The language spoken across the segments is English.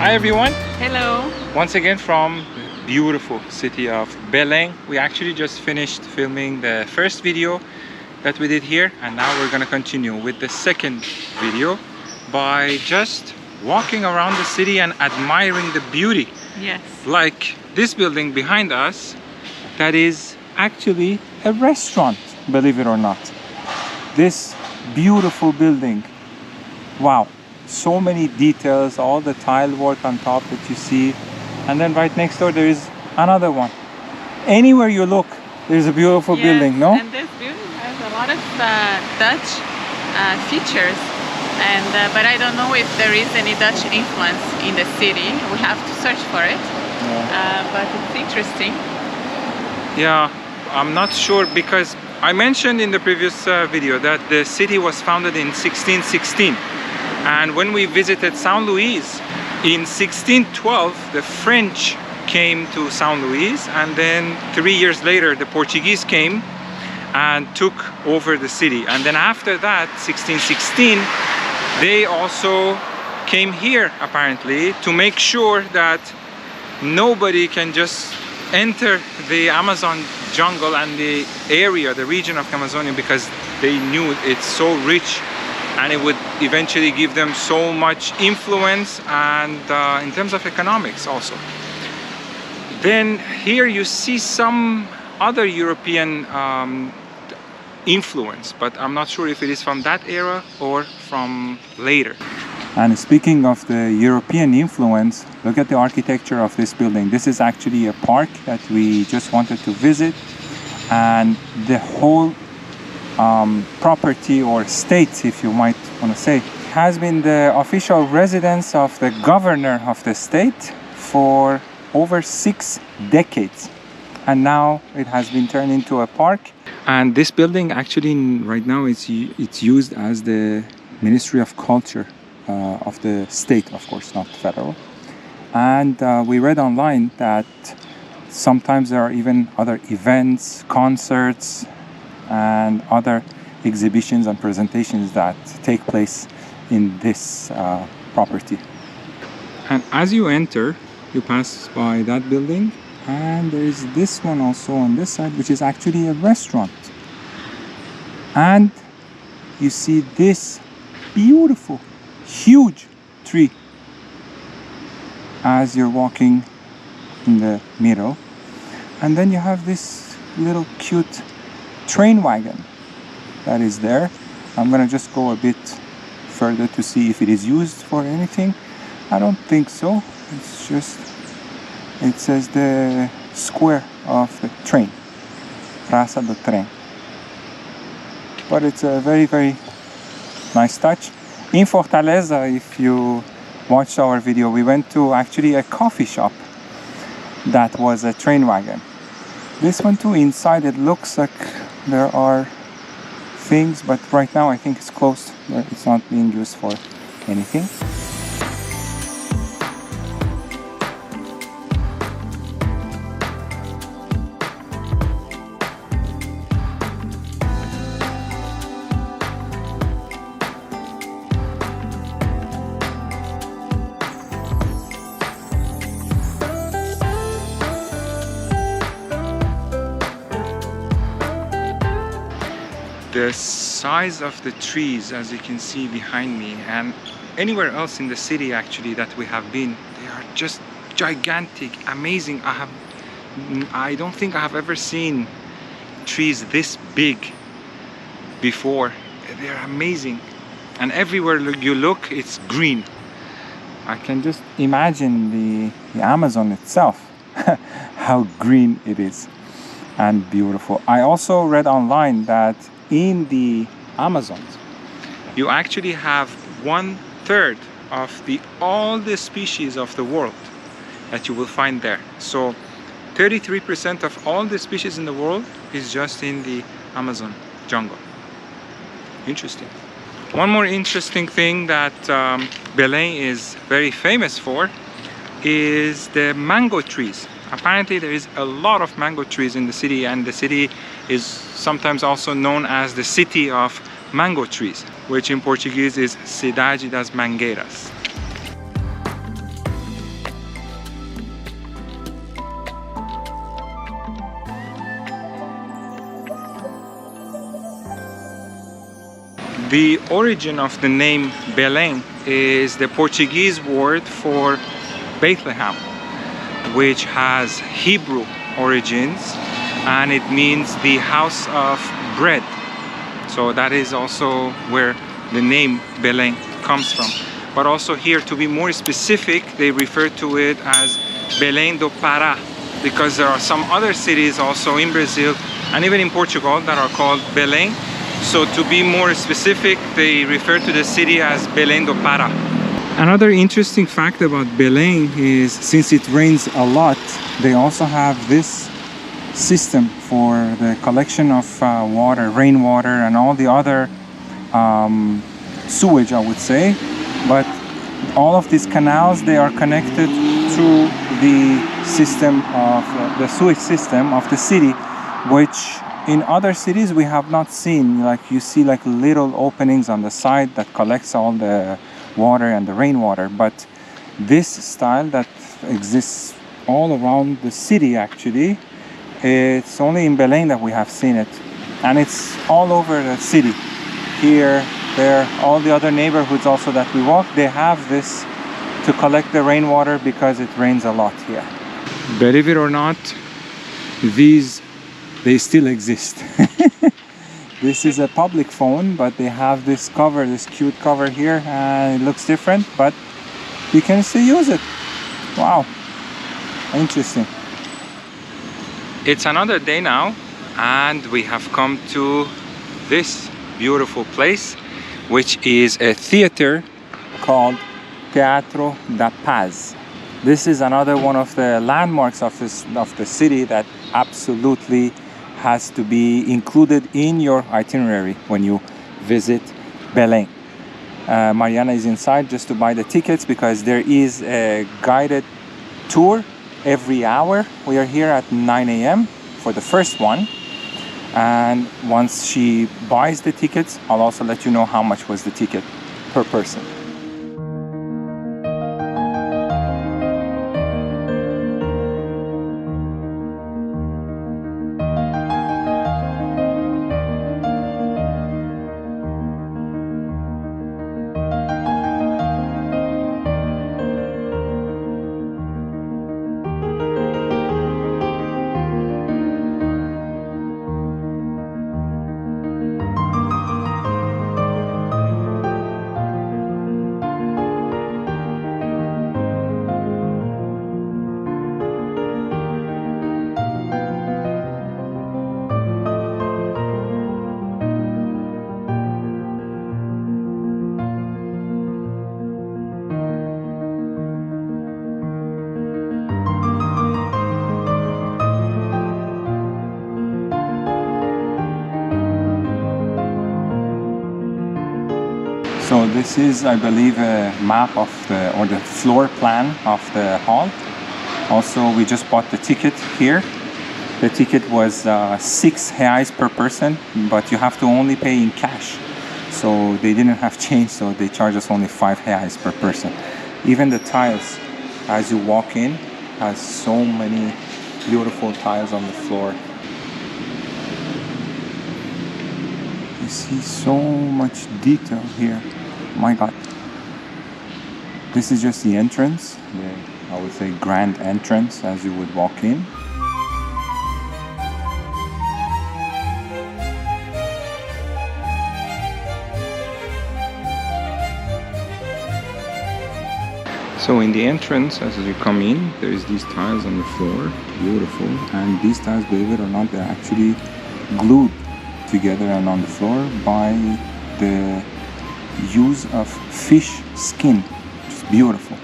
Hi everyone! Hello! Once again from the beautiful city of Belém. We actually just finished filming the first video that we did here, and now we're gonna continue with the second video by just walking around the city and admiring the beauty. Yes. Like this building behind us, that is actually a restaurant, believe it or not. This beautiful building. Wow, so many details, all the tile work on top that you see, and then right next door there is another one. Anywhere you look, there's a beautiful building, no? And this building has a lot of Dutch features, and but I don't know if there is any Dutch influence in the city. We have to search for it. But it's interesting. Yeah, I'm not sure, because I mentioned in the previous video that the city was founded in 1616, and when we visited São Luís in 1612, the French came to São Luís, and then 3 years later the Portuguese came and took over the city, and then after that 1616 they also came here apparently to make sure that nobody can just enter the Amazon jungle and the area, the region of Amazonia, because they knew it's so rich and it would eventually give them so much influence, and in terms of economics also. Then here you see some other European influence, but I'm not sure if it is from that era or from later. And speaking of the European influence, look at the architecture of this building. This is actually a park that we just wanted to visit, and the whole property, or state if you might want to say, has been the official residence of the governor of the state for over 6 decades, and now it has been turned into a park. And this building actually right now it's used as the Ministry of Culture of the state, of course, not federal. And we read online that sometimes there are even other events, concerts, and other exhibitions and presentations that take place in this property. And as you enter, you pass by that building, and there is this one also on this side, which is actually a restaurant. And you see this beautiful, huge tree as you're walking in the middle, and then you have this little cute train wagon that is there. I'm gonna just go a bit further to see if it is used for anything. I don't think so. It's just, it says the square of the train, Praça do Trem. But it's a very, very nice touch. In Fortaleza, if you watched our video, we went to actually a coffee shop that was a train wagon. This one too, inside it looks like there are things, but right now I think it's closed. It's not being used for anything. The size of the trees, as you can see behind me, and anywhere else in the city actually that we have been, they are just gigantic, amazing. I don't think I have ever seen trees this big before. They're amazing, and everywhere you look, it's green. I can just imagine the Amazon itself, how green it is and beautiful. I also read online that in the Amazons, you actually have 1/3 of all the species of the world that you will find there. So 33% of all the species in the world is just in the Amazon jungle. Interesting. One more interesting thing that Belém is very famous for is the mango trees. Apparently there is a lot of mango trees in the city, and the city is sometimes also known as the city of mango trees, which in Portuguese is Cidade das Mangueiras. The origin of the name Belém is the Portuguese word for Bethlehem, which has Hebrew origins, and it means the house of bread. So that is also where the name Belém comes from. But also here, to be more specific, they refer to it as Belém do Pará, because there are some other cities also in Brazil and even in Portugal that are called Belém. So to be more specific, they refer to the city as Belém do Pará. Another interesting fact about Belém is, since it rains a lot, they also have this system for the collection of water, rainwater, and all the other sewage, I would say. But all of these canals, they are connected to the system of the sewage system of the city, which in other cities we have not seen. Like you see like little openings on the side that collects all the water and the rainwater, but this style that exists all around the city, actually it's only in Belém that we have seen it, and it's all over the city. Here, there, all the other neighborhoods also that we walk, they have this to collect the rainwater because it rains a lot here. Believe it or not, they still exist. This is a public phone, but they have this cover, this cute cover here, and it looks different, but you can still use it. Wow, interesting. It's another day now, and we have come to this beautiful place, which is a theater called Theatro da Paz. This is another one of the landmarks of the city that absolutely has to be included in your itinerary when you visit Belém. Mariana is inside just to buy the tickets because there is a guided tour every hour. We are here at 9 a.m. for the first one, and once she buys the tickets, I'll also let you know how much was the ticket per person. So this is, I believe, a map of the floor plan of the hall. Also, we just bought the ticket here. The ticket was 6 reais per person, but you have to only pay in cash. So they didn't have change, so they charge us only 5 reais per person. Even the tiles, as you walk in, has so many beautiful tiles on the floor. You see so much detail here. My God. This is just the entrance, I would say grand entrance as you would walk in. So in the entrance, as you come in, there is these tiles on the floor, beautiful, and these tiles, believe it or not, they're actually glued together and on the floor by the use of fish skin. Just beautiful.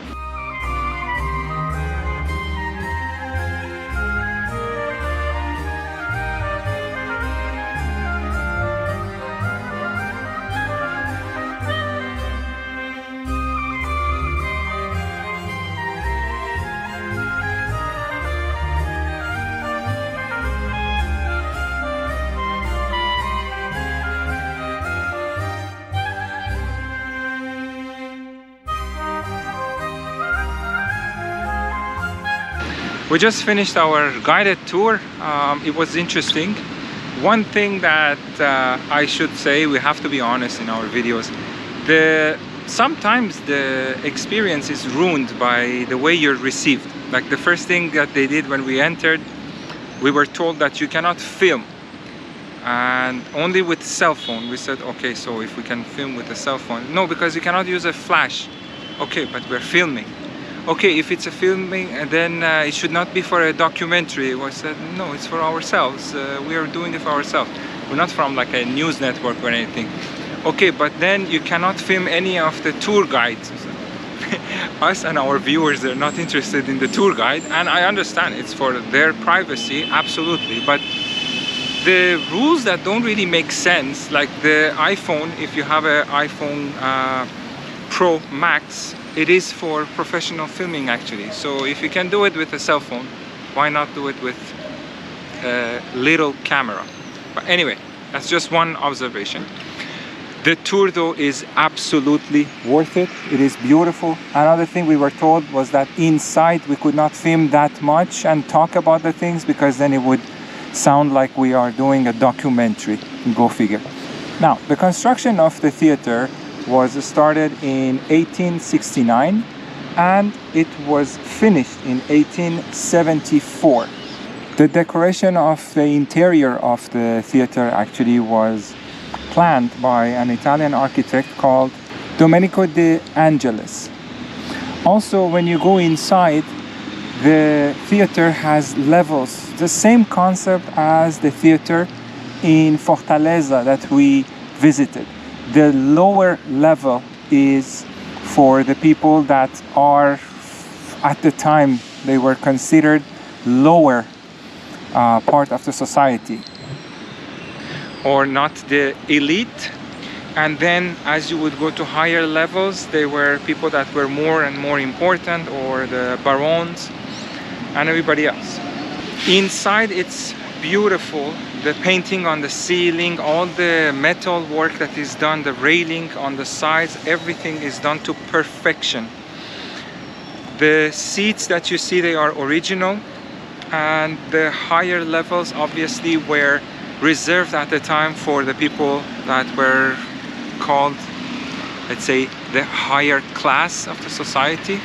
We just finished our guided tour. It was interesting. one thing that I should say, we have to be honest in our videos. Sometimes the experience is ruined by the way you're received. Like the first thing that they did when we entered, we were told that you cannot film, and only with cell phone. We said, okay, so if we can film with a cell phone, no, because you cannot use a flash. Okay, but we're filming. Okay, if it's a filming, then it should not be for a documentary. We said, no, it's for ourselves. We are doing it for ourselves. We're not from like a news network or anything. Okay, but then you cannot film any of the tour guides. Us and our viewers, they're not interested in the tour guide, and I understand it's for their privacy, absolutely. But the rules that don't really make sense, like the iPhone, if you have an iPhone Pro Max, it is for professional filming actually. So if you can do it with a cell phone, why not do it with a little camera? But anyway, that's just one observation. The tour though is absolutely worth it. It is beautiful. Another thing we were told was that inside we could not film that much and talk about the things, because then it would sound like we are doing a documentary. Go figure. Now, the construction of the theater was started in 1869 and it was finished in 1874. The decoration of the interior of the theater actually was planned by an Italian architect called Domenico de Angelis. Also, when you go inside, the theater has levels, the same concept as the theater in Fortaleza that we visited. The lower level is for the people that are, at the time, they were considered lower part of the society, or not the elite. And then as you would go to higher levels, they were people that were more and more important, or the barons and everybody else. Inside it's beautiful. The painting on the ceiling, all the metal work that is done, the railing on the sides, everything is done to perfection. The seats that you see, they are original, and the higher levels obviously were reserved at the time for the people that were called, let's say, the higher class of the society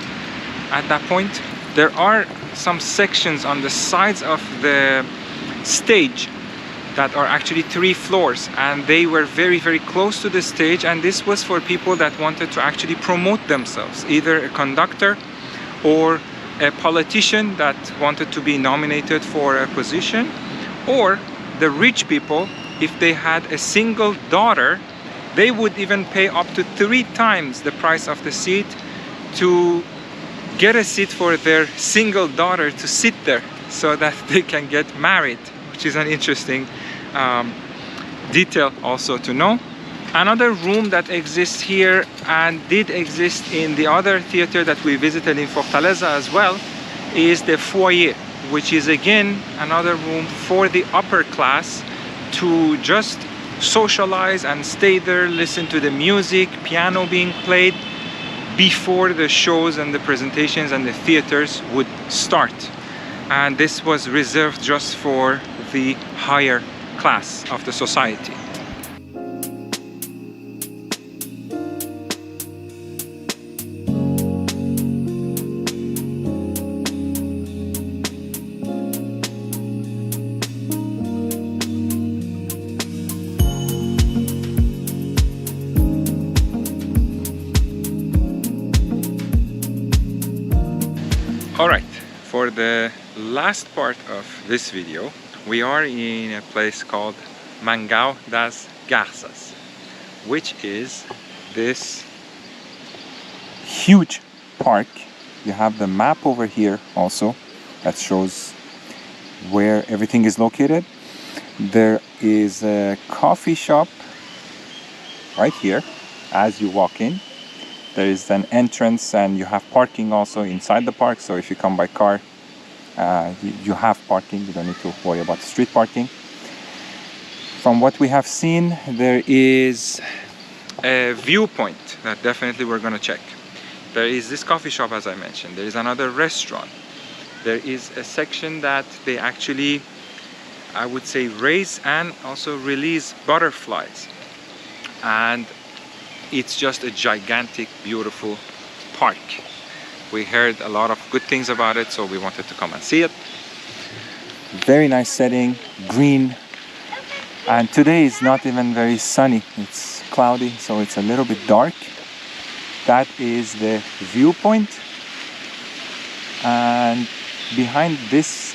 at that point. There are some sections on the sides of the stage that are actually 3 floors, and they were very, very close to the stage, and this was for people that wanted to actually promote themselves, either a conductor or a politician that wanted to be nominated for a position, or the rich people, if they had a single daughter, they would even pay up to 3 times the price of the seat to get a seat for their single daughter to sit there, so that they can get married, which is an interesting detail also to know. Another room that exists here and did exist in the other theater that we visited in Fortaleza as well is the foyer, which is again another room for the upper class to just socialize and stay there, listen to the music, piano being played before the shows and the presentations and the theaters would start. And this was reserved just for the higher class of the society. Alright, for the last part of this video, we are in a place called Mangal das Garças, which is this huge park. You have the map over here also that shows where everything is located. There is a coffee shop right here as you walk in. There is an entrance, and you have parking also inside the park, so if you come by car, you have parking. You don't need to worry about street parking. From what we have seen, there is a viewpoint that definitely we're going to check. There is this coffee shop, as I mentioned. There is another restaurant. There is a section that they actually I would say, raise and also release butterflies. And it's just a gigantic, beautiful park. We heard a lot of good things about it, so we wanted to come and see it. Very nice setting, green, and today is not even very sunny. It's cloudy, so it's a little bit dark. That is the viewpoint, and behind this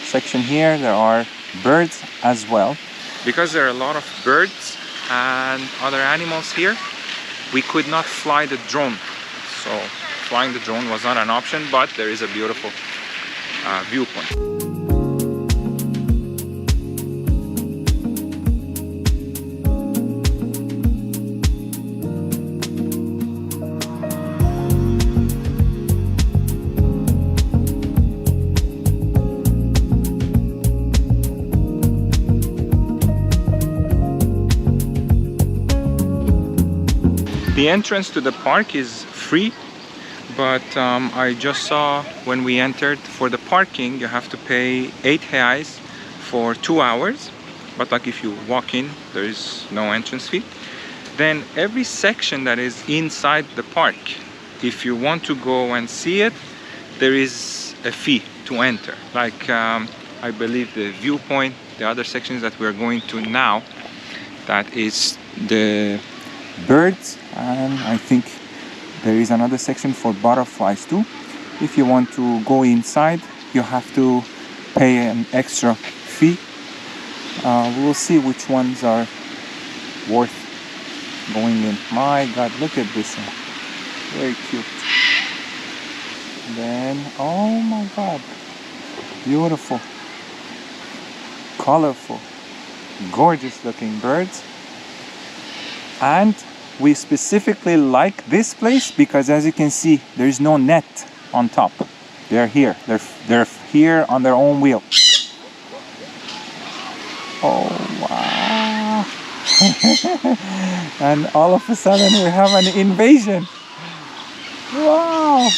section here there are birds as well. Because there are a lot of birds and other animals here, we could not fly the drone, so flying the drone was not an option, but there is a beautiful viewpoint. The entrance to the park is free, but I just saw when we entered, for the parking you have to pay 8 reais for 2 hours, but like if you walk in there is no entrance fee. Then every section that is inside the park, if you want to go and see it, there is a fee to enter. Like I believe the viewpoint, the other sections that we're going to now, that is the birds, and I think there is another section for butterflies too. If you want to go inside, you have to pay an extra fee. We will see which ones are worth going in. My God, look at this one, very cute. Then, oh my God, beautiful, colorful, gorgeous looking birds. And we specifically like this place because, as you can see, there is no net on top. They're here. They're here on their own wheel. Oh wow! And all of a sudden we have an invasion. Wow!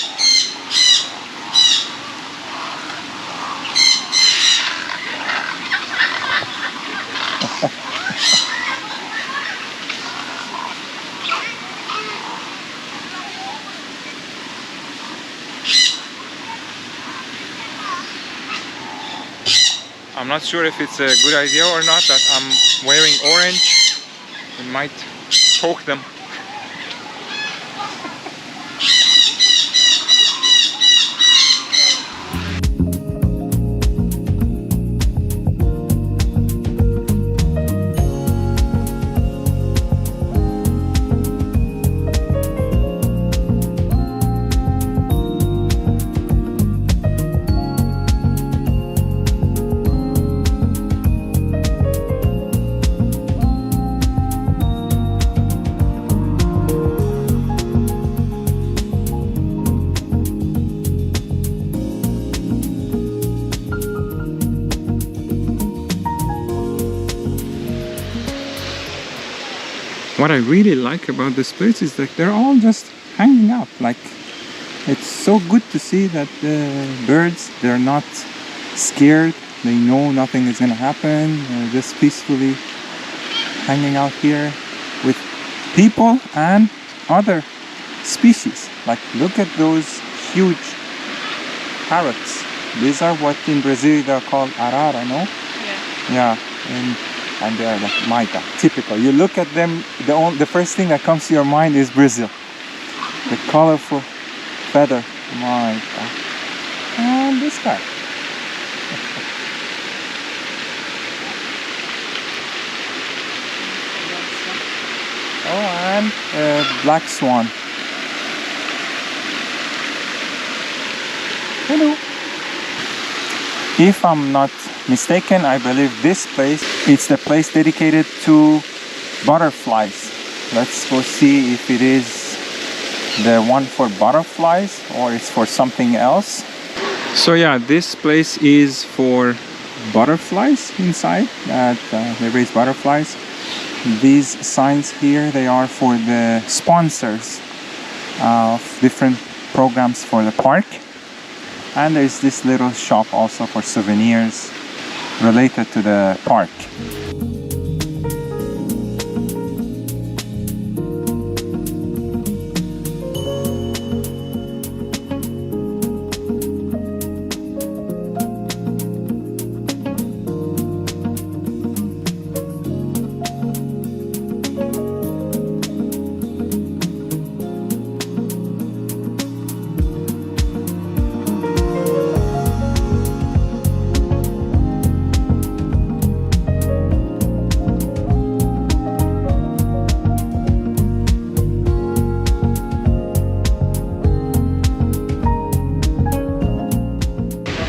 I'm not sure if it's a good idea or not that I'm wearing orange. It might choke them. What I really like about this place is that they're all just hanging out. Like, it's so good to see that the birds, they're not scared. They know nothing is gonna happen. They're just peacefully hanging out here with people and other species. Like, look at those huge parrots. These are what in Brazil they're called arara, no? Yeah. And they're like, my God, typical. You look at them, the first thing that comes to your mind is Brazil. The colorful feather, my God. And this guy. Oh, and a black swan. Hello. If I'm not mistaken, I believe this place, it's the place dedicated to butterflies. Let's go see if it is the one for butterflies or it's for something else. So yeah, this place is for butterflies inside, that they raise butterflies. These signs here, they are for the sponsors of different programs for the park. And there's this little shop also for souvenirs. related to the park.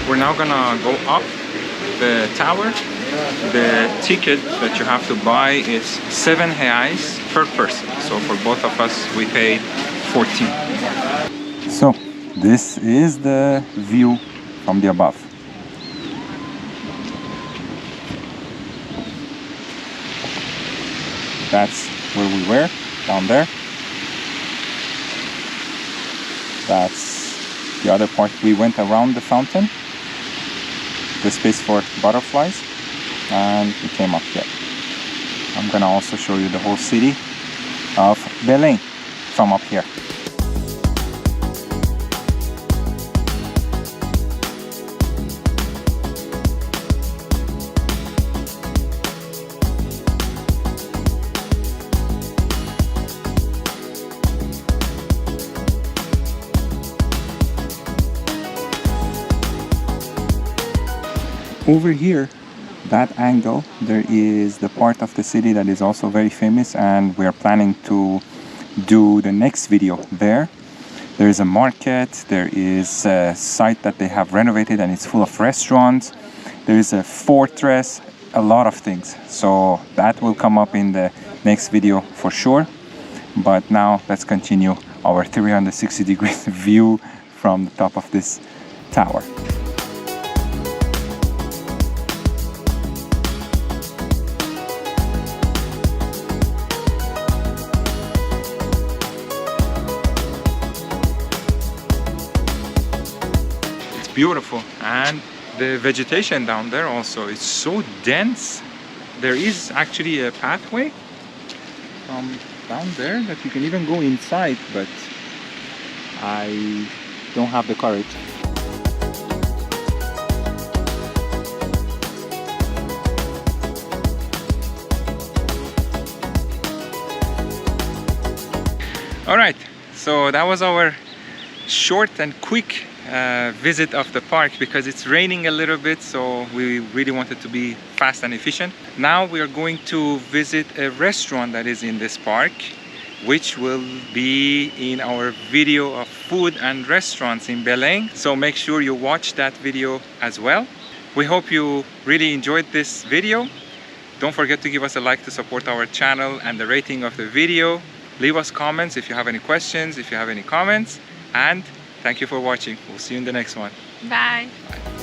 We're now gonna go up the tower. The ticket that you have to buy is 7 reais per person. So for both of us, we paid 14. So this is the view from the above. That's where we were, down there. That's the other part. We went around the fountain, the space for butterflies, and we came up here. I'm gonna also show you the whole city of Belém from up here. Over here, that angle, there is the part of the city that is also very famous, and we are planning to do the next video there. There is a market, there is a site that they have renovated and it's full of restaurants. There is a fortress, a lot of things. So that will come up in the next video for sure. But now let's continue our 360-degree view from the top of this tower. Beautiful, and the vegetation down there also is so dense. There is actually a pathway from down there that you can even go inside, but I don't have the courage. All right, so that was our short and quick visit of the park, because it's raining a little bit, so we really wanted to be fast and efficient. Now we are going to visit a restaurant that is in this park, which will be in our video of food and restaurants in Belém. So make sure you watch that video as well. We hope you really enjoyed this video. Don't forget to give us a like to support our channel and the rating of the video. Leave us comments if you have any questions, if you have any comments, and thank you for watching. We'll see you in the next one. Bye. Bye.